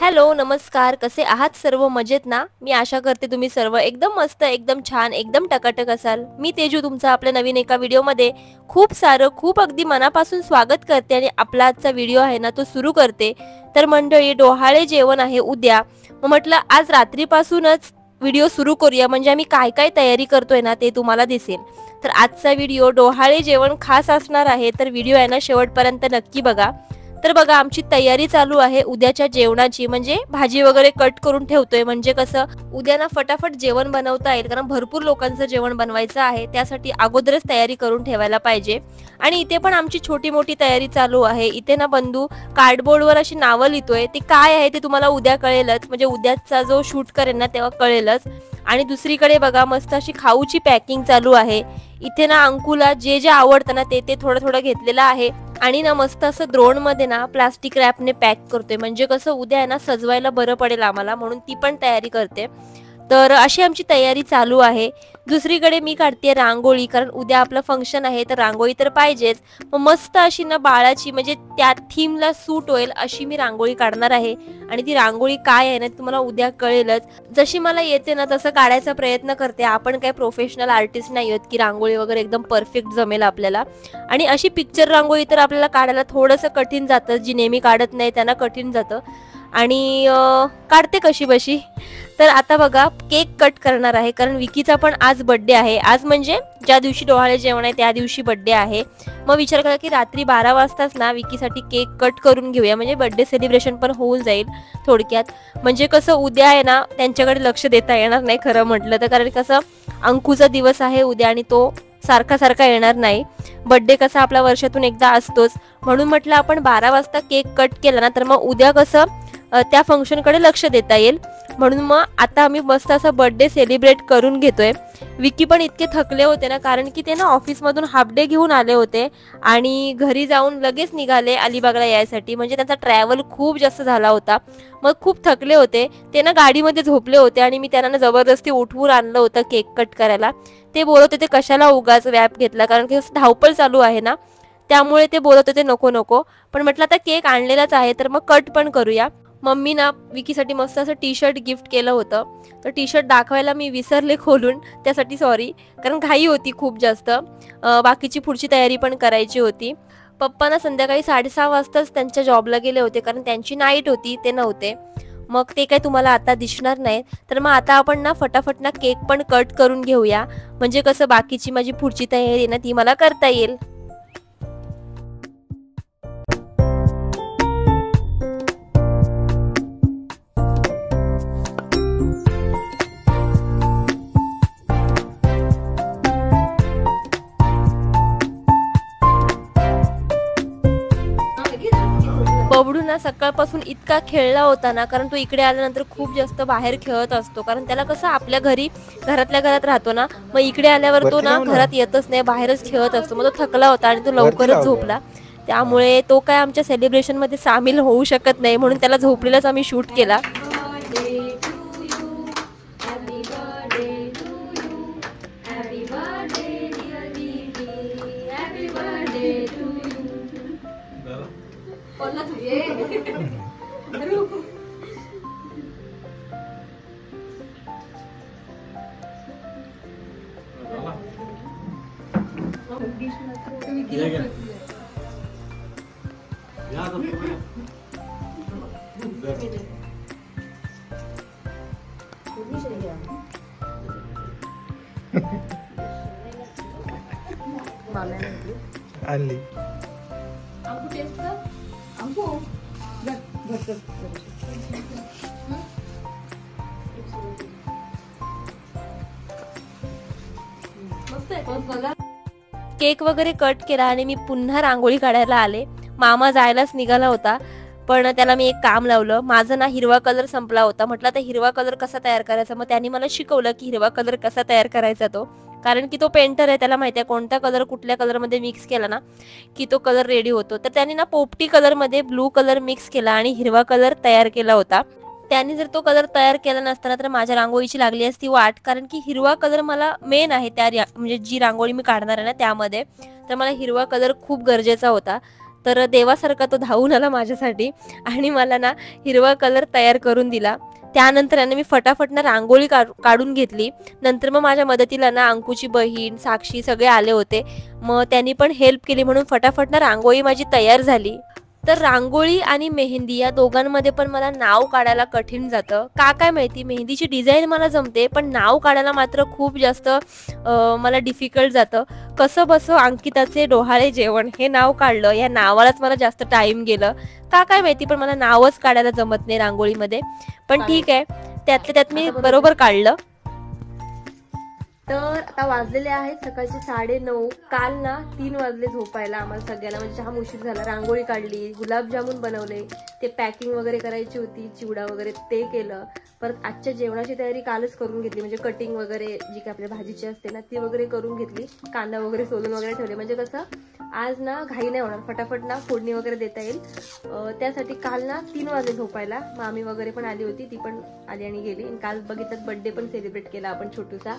Hello, नमस्कार. कसे आहात सर्व? मजेत ना? मी आशा करते तुम्ही सर्व एकदम मस्त, एकदम छान, एकदम टकाटक असाल. मी तेजू तुमचं आपल्या नवीन एका व्हिडिओमध्ये खूप सारं, खूप अगदी मनापासून स्वागत करते आणि आपला आजचा व्हिडिओ आहे ना तो सुरू करते. तर मंडळी, डोहाळे जेवण आहे उद्या. मग म्हटलं आज रात्रीपासूनच व्हिडिओ सुरू करूया, म्हणजे आम्ही काय काय तयारी करतोय ना ते तुम्हाला दिसेल. तर आजचा व्हिडिओ डोहाळे जेवण खास असणार आहे, तर व्हिडिओ आहे ना शेवटपर्यंत नक्की बघा. तर बघा, आमची तयारी चालू आहे उद्याच्या जेवणाची, म्हणजे भाजी वगैरे कट करून ठेवतोय, म्हणजे कसं उद्या ना फटाफट जेवण बनवता येईल, कारण भरपूर लोकांचं जेवण बनवायचं आहे, त्यासाठी अगोदरच तयारी करून ठेवायला पाहिजे. आणि इथे पण आमची छोटी मोठी तयारी चालू आहे. इथे ना बंधू कार्डबोर्डवर अशी नावं लिहितोय, ते काय आहे ते तुम्हाला उद्या कळेलच, म्हणजे उद्याचा जो शूट करेन ना तेव्हा कळेलच. आणि दुसरीकडे बघा मस्त अशी खाऊची पॅकिंग चालू आहे. इथे ना अंकुला जे जे आवडतं ना ते थोडं थोडं घेतलेलं आहे. आणि ना मस्त असं द्रोण मध्ये ना प्लास्टिक रॅपने पॅक करतोय, म्हणजे कसं उद्या आहे ना सजवायला बरं पडेल आम्हाला, म्हणून ती पण तयारी करते. तर अशी आमची तयारी चालू आहे. दुसरीकडे मी काढते रांगोळी, कारण उद्या आपलं फंक्शन आहे तर रांगोळी तर पाहिजेच. मग मस्त अशी ना बाळाची, म्हणजे त्या थीमला सूट होईल अशी मी रांगोळी काढणार आहे. आणि ती रांगोळी काय आहे ना तुम्हाला उद्या कळेलच. जशी मला येते ना तसं काढायचा प्रयत्न करते. आपण काय प्रोफेशनल आर्टिस्ट नाही आहोत की रांगोळी वगैरे एकदम परफेक्ट जमेल आपल्याला. आणि अशी पिक्चर रांगोळी तर आपल्याला काढायला थोडंसं कठीण जातं, जी नेहमी काढत नाही त्यांना कठीण जातं. आणि काढते कशी बशी. तर आता बघा केक कट करणार आहे, कारण विकीचा पण आज बर्थडे आहे. आज म्हणजे ज्या दिवशी डोहाळे जेवण आहे त्या दिवशी बर्थडे आहे. मग विचार करा की रात्री 12 वाजताच ना विकीसाठी केक कट करून घेऊया, म्हणजे बर्थडे सेलिब्रेशन पण होऊन जाईल थोडक्यात. म्हणजे कसं उद्या आहे ना त्यांच्याकडे लक्ष देता येणार नाही खरं म्हटलं तर, कारण कसं अंकुचा दिवस आहे उद्या आणि तो सारखा सारखा येणार नाही. बर्थडे कसा आपला वर्षातून एकदा असतोच, म्हणून म्हटलं आपण 12 वाजता केक कट केला ना तर मग उद्या कसं त्या फंक्शनकडे लक्ष देता येईल. म्हणून मग आता आम्ही मस्त असा बर्थडे सेलिब्रेट करून घेतोय. विकी पण इतके थकले होते ना, कारण की ते ना ऑफिसमधून हाफ डे घेऊन आले होते आणि घरी जाऊन लगेच निघाले अलिबागला यायसाठी, म्हणजे त्यांचा ट्रॅव्हल खूप जास्त झाला होता. मग खूप थकले होते ते ना, गाडीमध्ये झोपले होते आणि मी त्यांना जबरदस्ती उठवून आणलं होतं केक कट करायला. ते बोलत होते कशाला उगाच व्याप घेतला, कारण की धावपळ चालू आहे ना, त्यामुळे ते बोलत होते नको नको. पण म्हटलं आता केक आणलेलाच आहे तर मग कट पण करूया. मम्मी ना विकीसाठी मस्त असं टी शर्ट गिफ्ट केलं होतं, तर टी शर्ट दाखवायला मी विसरले खोलून, त्यासाठी सॉरी, कारण घाई होती खूप जास्त. बाकीची पुढची तयारी पण करायची होती. पप्पा ना संध्याकाळी 6:30 वाजताच त्यांच्या जॉबला गेले होते, कारण त्यांची नाईट होती, ते नव्हते. मग ते काय तुम्हाला आता दिसणार नाही. तर मग आता आपण ना फटाफट ना केक पण कट करून घेऊया, म्हणजे कसं बाकीची माझी पुढची तयारी ना ती मला करता येईल. बबडू ना सकाळपासून इतका खेळला होता ना, कारण तो इकडे आल्यानंतर खूप जास्त बाहेर खेळत असतो, कारण त्याला कसं आपल्या घरी घरातल्या घरात राहतो ना, मग इकडे आल्यावर तो ना घरात येतच नाही, बाहेरच खेळत असतो. मग तो थकला होता आणि तो लवकरच झोपला, त्यामुळे तो काय आमच्या सेलिब्रेशन मध्ये सामील होऊ शकत नाही, म्हणून त्याला झोपलेलाच आम्ही शूट केला. आणली केक वगैरे कट केला आणि मी पुन्हा रांगोळी काढायला आले. मामा जायलाच निघाला होता, पण त्याला मी एक काम लावलं. माझा ना हिरवा कलर संपला होता, म्हटलं आता हिरवा कलर कसा तयार करायचा. मग त्यांनी मला शिकवलं की हिरवा कलर कसा तयार करायचा तो, कारण की तो पेंटर आहे, त्याला माहिती आहे कोणता कलर कुठल्या कलरमध्ये मिक्स केला ना की तो कलर रेडी होतो. तर त्यांनी ना पोपटी कलरमध्ये ब्लू कलर मिक्स केला आणि हिरवा कलर तयार केला होता. त्यांनी जर तो कलर तयार केला नसताना तर माझ्या रांगोळीची लागली असती वाट, कारण की हिरवा कलर मला मेन आहे त्या म्हणजे जी रांगोळी मी काढणार आहे ना त्यामध्ये, तर मला हिरवा कलर खूप गरजेचा होता. तर देवासारखा तो धावून आला माझ्यासाठी आणि मला ना हिरवा कलर तयार करून दिला. त्यानंतर याने मी फटाफट ना रांगोळी काढून घेतली. नंतर मग माझ्या मदतीला ना अंकुची बहीण, साक्षी सगळे आले होते. मग त्यांनी पण हेल्प केली म्हणून फटाफट ना रांगोळी माझी तयार झाली. तर रांगोळी आणि मेहंदी या दोघांमध्ये पण मला नाव काढायला कठीण जातं. का काय माहिती, मेहंदीची डिझाईन मला जमते पण नाव काढायला मात्र खूप जास्त मला डिफिकल्ट जातं. कसं बसं अंकिताचे डोहाळे जेवण हे नाव काढलं, या नावालाच मला जास्त टाइम गेलं. का काय माहिती पण मला नावच काढायला जमत नाही रांगोळीमध्ये. पण ठीक आहे, त्यातल्या त्यात मी बरोबर काढलं. तर आता वाजलेले आहेत सकाळचे 9:30. काल ना 3 वाजले झोपायला आम्हाला सगळ्याला, म्हणजे जाम उशीर झाला. रांगोळी काढली, गुलाबजामुन बनवले, ते पॅकिंग वगैरे करायची होती, चिवडा वगैरे ते केलं. परत आजच्या जेवणाची तयारी कालच करून घेतली, म्हणजे कटिंग वगैरे जी काय आपल्या भाजीची असते ना ती वगैरे करून घेतली. कांदा वगैरे सोलून वगैरे ठेवले, म्हणजे कसं आज ना घाई नाही होणार, फटाफट ना फोडणी वगैरे देता येईल. त्यासाठी काल ना 3 वाजले झोपायला. मामी वगैरे पण आली होती, ती पण आली आणि गेली. काल बघितलं बर्थडे पण सेलिब्रेट केला आपण छोटूसा.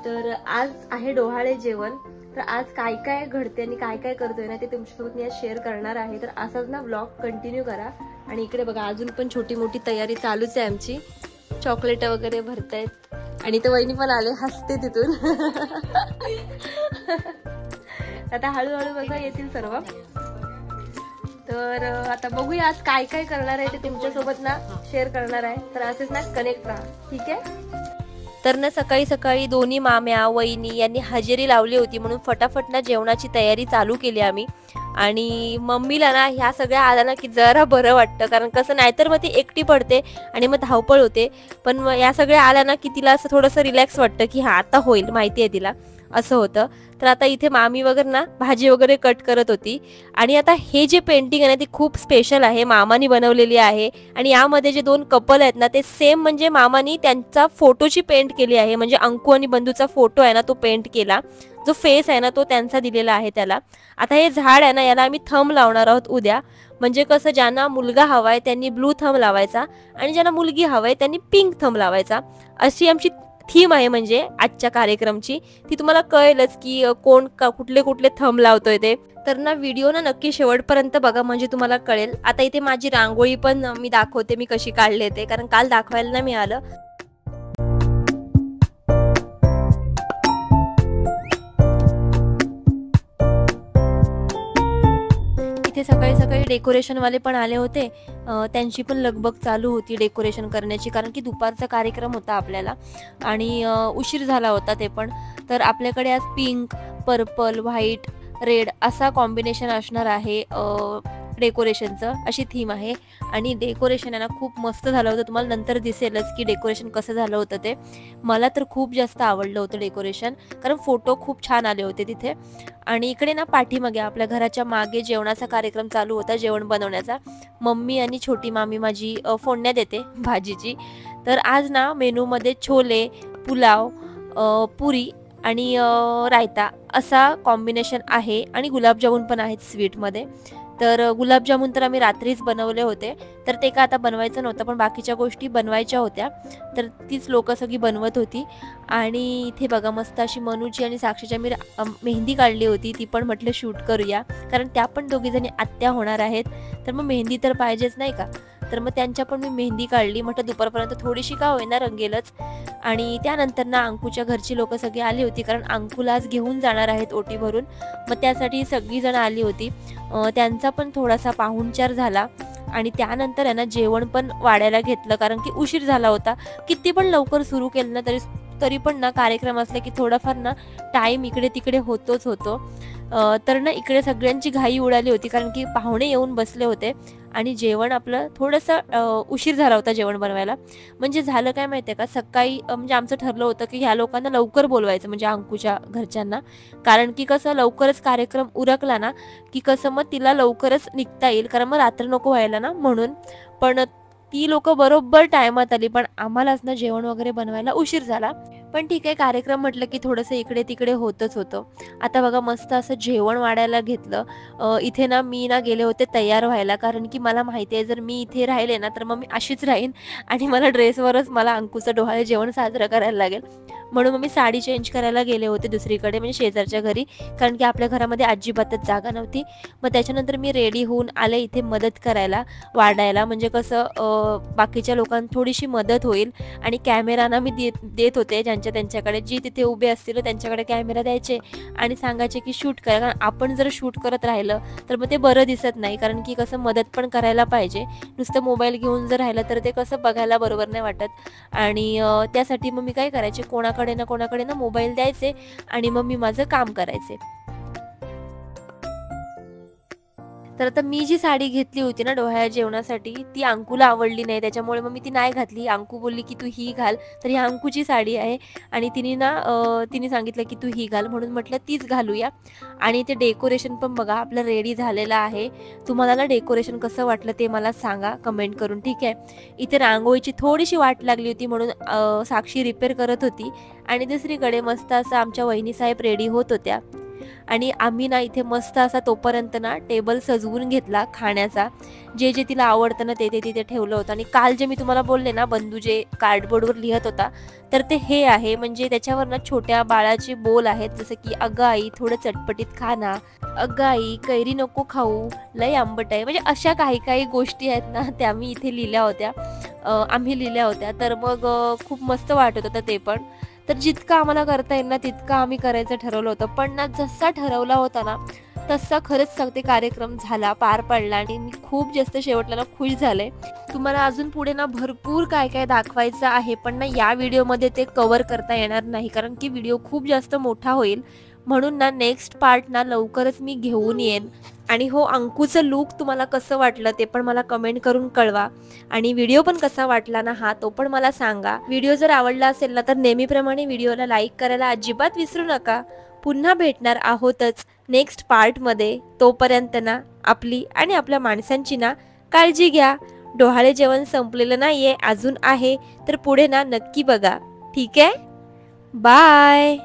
तर आज आहे डोहाळे जेवण. तर आज काय काय घडते आणि काय काय करतोय ना ते तुमच्यासोबत मी आज शेअर करणार आहे. तर असाच ना ब्लॉग कंटिन्यू करा. आणि इकडे बघा अजून पण छोटी मोठी तयारी चालूच आहे आमची. चॉकलेट वगैरे भरतायत आणि तर वहिनी पण आले, हसते तिथून. आता हळूहळू बघा येतील सर्व. तर आता बघूया आज काय काय करणार आहे ते तुमच्यासोबत ना शेअर करणार आहे. तर असेच ना कनेक्ट राहा, ठीक आहे. तर ना सकाळी सकाळी दोन्ही माम्या वहिनी यांनी हजेरी लावली होती म्हणून फटाफट ना जेवणाची तयारी चालू केली आम्ही. आणि मम्मीला ना ह्या सगळ्या आल्या ना की जरा बरं वाटतं, कारण कसं नाहीतर मग ती एकटी पडते आणि मग धावपळ होते. पण मग या सगळ्या आल्या ना की तिला असं थोडंसं रिलॅक्स वाटतं की हा आता होईल, माहिती आहे तिला, असं होतं. तर आता इथे मामी वगैरे ना भाजी वगैरे कट करत होती. आणि आता हे जे पेंटिंग आहे ना ती खूप स्पेशल आहे, मामानी बनवलेली आहे. आणि यामध्ये जे 2 कपल आहेत ना ते सेम, म्हणजे मामानी त्यांचा फोटोची पेंट केली आहे, म्हणजे अंकू आणि बंधूचा फोटो आहे ना तो पेंट केला. जो फेस आहे ना तो त्यांचा दिलेला आहे त्याला. आता हे झाड आहे ना याला आम्ही थंब लावणार आहोत उद्या. म्हणजे कसं ज्यांना मुलगा हवाय त्यांनी ब्लू थंब लावायचा आणि ज्यांना मुलगी हवाय त्यांनी पिंक थंब लावायचा. अशी आमची थीम आहे म्हणजे आजच्या कार्यक्रमची. ती तुम्हाला कळेलच की कोण कुठले कुठले थंब लावतोय ते. तर ना व्हिडिओ ना नक्की शेवटपर्यंत बघा, म्हणजे तुम्हाला कळेल. आता इथे माझी रांगोळी पण मी दाखवते मी कशी काढले ते, कारण काल दाखवायला नाही मिळालं. इथे सकाळी सकाळी डेकोरेशनवाले पण आले होते. त्यांची पण लगबग चालू होती डेकोरेशन करण्याची, कारण की दुपारचा कार्यक्रम होता आपल्याला आणि उशीर झाला होता ते पण. तर आपल्याकडे आज पिंक, पर्पल, व्हाईट, रेड असा कॉम्बिनेशन असणार आहे डेकोरेशनचं, अशी थीम आहे. आणि डेकोरेशन आहे ना खूप मस्त झालं होतं, तुम्हाला नंतर दिसेलच की डेकोरेशन कसं झालं होतं ते. मला तर खूप जास्त आवडलं होतं डेकोरेशन, कारण फोटो खूप छान आले होते तिथे. आणि इकडे ना पाठीमागे आपल्या घराच्या मागे जेवणाचा कार्यक्रम चालू होता, जेवण बनवण्याचा. मम्मी आणि छोटी मामी माझी फोडण्या देते भाजीची. तर आज ना मेनूमध्ये छोले, पुलाव, पुरी आणि रायता असा कॉम्बिनेशन आहे. आणि गुलाबजामुन पण आहेत स्वीटमध्ये. तर गुलाबजामुन तर आम्ही रात्रीच बनवले होते, तर ते का आता बनवायचं नव्हतं, पण बाकीच्या गोष्टी बनवायच्या होत्या. तर तीच लोकं सगळी बनवत होती. आणि इथे बघा मस्त अशी मनूची आणि साक्षीच्या मी मेहंदी काढली होती, ती पण म्हटलं शूट करूया, कारण त्या पण दोघीजणी आत्या होणार आहेत. तर मग मेहंदी तर पाहिजेच नाही का. तर मग त्यांच्या पण मी मेहंदी काढली, म्हटलं दुपारपर्यंत थोडीशी का होईना रंगेलच. आणि त्यानंतर ना अंकुच्या घरची लोकं सगळी आली होती, कारण अंकुला आज घेऊन जाणार आहेत ओटी भरून. मग त्यासाठी सगळीजण आली होती. त्यांचा पण थोडासा पाहुणचार झाला. आणि त्यानंतर आहे ना जेवण पण वाढायला घेतलं, कारण की उशीर झाला होता. किती पण लवकर सुरू केलं ना तरी पण ना कार्यक्रम असला की थोडाफार ना टाईम इकडे तिकडे होतोच होतो. तर ना इकडे सगळ्यांची घाई उडाली होती, कारण की पाहुणे येऊन बसले होते. आणि जेवण आपलं थोडंसं उशीर झाला होता जेवण बनवायला. म्हणजे झालं काय माहिती आहे का, सकाळी म्हणजे आमचं ठरलं होतं की ह्या लोकांना लवकर बोलवायचं, म्हणजे अंकुच्या घरच्यांना. कारण की कसं लवकरच कार्यक्रम उरकला ना की कसं मग तिला लवकरच निघता येईल, कारण मग रात्र नको व्हायला ना म्हणून. पण ती लोक बरोबर टायमात आली, पण आम्हालाच ना जेवण वगैरे बनवायला उशीर झाला. पण ठीक आहे, कार्यक्रम म्हटलं की थोडंसं इकडे तिकडे होतच होतं. आता बघा मस्त असं जेवण वाढायला घेतलं. इथे ना मी ना गेले होते तयार व्हायला, कारण की मला माहिती आहे जर मी इथे राहिले ना तर मग मी अशीच राहीन आणि मला ड्रेसवरच मला अंकुचं डोहाळे जेवण साजरं करायला लागेल. म्हणून मग मी साडी चेंज करायला गेले होते दुसरीकडे, म्हणजे शेजारच्या घरी, कारण की आपल्या घरामध्ये अजिबातच जागा नव्हती. मग त्याच्यानंतर मी रेडी होऊन आले इथे मदत करायला वाढायला, म्हणजे कसं बाकीच्या लोकांना थोडीशी मदत होईल. आणि कॅमेराना मी देत होते त्यांच्याकडे, जी तिथे उभे असतील त्यांच्याकडे कॅमेरा द्यायचे आणि सांगायचे की शूट करा. कारण आपण जर शूट करत राहिलं तर मग ते बरं दिसत नाही, कारण की कसं मदत पण करायला पाहिजे. नुसतं मोबाईल घेऊन जर राहिलं तर ते कसं बघायला बरोबर नाही वाटत. आणि त्यासाठी मग मी काय करायचे, कोणाकडे ना मोबाईल द्यायचे आणि मग मी माझं काम करायचे. तर आता मी जी साडी घेतली होती ना डोहाळ्या जेवणासाठी, ती अंकूला आवडली नाही, त्याच्यामुळे मग मी ती नाही घातली. अंकू बोलली की तू ही घाल, तर ही अंकूची साडी आहे आणि तिने सांगितलं की तू ही घाल, म्हणून म्हटलं तीच घालूया. आणि ते डेकोरेशन पण बघा आपलं रेडी झालेलं आहे. तुम्हाला ना डेकोरेशन कसं वाटलं ते मला सांगा कमेंट करून, ठीक आहे. इथे रांगोळीची थोडीशी वाट लागली होती म्हणून साक्षी रिपेअर करत होती आणि दुसरीकडे मस्त असं आमच्या वहिनीसाहेब रेडी होत होत्या. आणि आम्ही ना इथे मस्त असा तोपर्यंत ना टेबल सजवून घेतला खाण्याचा, जे जे तिला आवडतं ना ते तिथे ठेवलं होतं. आणि काल जे मी तुम्हाला बोलले ना, बंधू जे कार्डबोर्डवर लिहत होता, तर ते हे आहे, म्हणजे त्याच्यावर ना छोट्या बाळाचे बोल आहेत, जसं की अगं आई थोडं चटपटीत खा ना, अगं आई कैरी नको खाऊ, लय आंबट आहे, म्हणजे अशा काही काही गोष्टी आहेत ना त्या मी इथे लिहिल्या होत्या, आम्ही लिहिल्या होत्या. तर मग खूप मस्त वाटत होतं ते पण. तर जितकं आम्हाला करता येईल ना तितकं आम्ही करायचं ठरवलं होतं. पण ना जसा ठरवला होता ना तसा खरंच सांगते कार्यक्रम झाला, पार पडला आणि मी खूप जास्त शेवटला ना खुश झाले. तुम्हाला अजून पुढे ना भरपूर काय काय दाखवायचं आहे, पण ना या व्हिडिओमध्ये ते कव्हर करता येणार नाही, कारण की व्हिडिओ खूप जास्त मोठा होईल. म्हणून ना नेक्स्ट पार्ट ना लवकरच मी घेऊन येईन. आणि हो, अंकूचं लूक तुम्हाला कसं वाटलं ते पण मला कमेंट करून कळवा. आणि व्हिडिओ पण कसा वाटला ना हा, तो पण मला सांगा. व्हिडिओ जर आवडला असेल ना तर नेहमीप्रमाणे व्हिडिओला लाईक करायला अजिबात विसरू नका. पुन्हा भेटणार आहोतच नेक्स्ट पार्टमध्ये. तोपर्यंत ना आपली आणि आपल्या माणसांची ना काळजी घ्या. डोहाळे जेवण संपलेलं नाहीये, अजून आहे, तर पुढे ना नक्की बघा. ठीक आहे, बाय.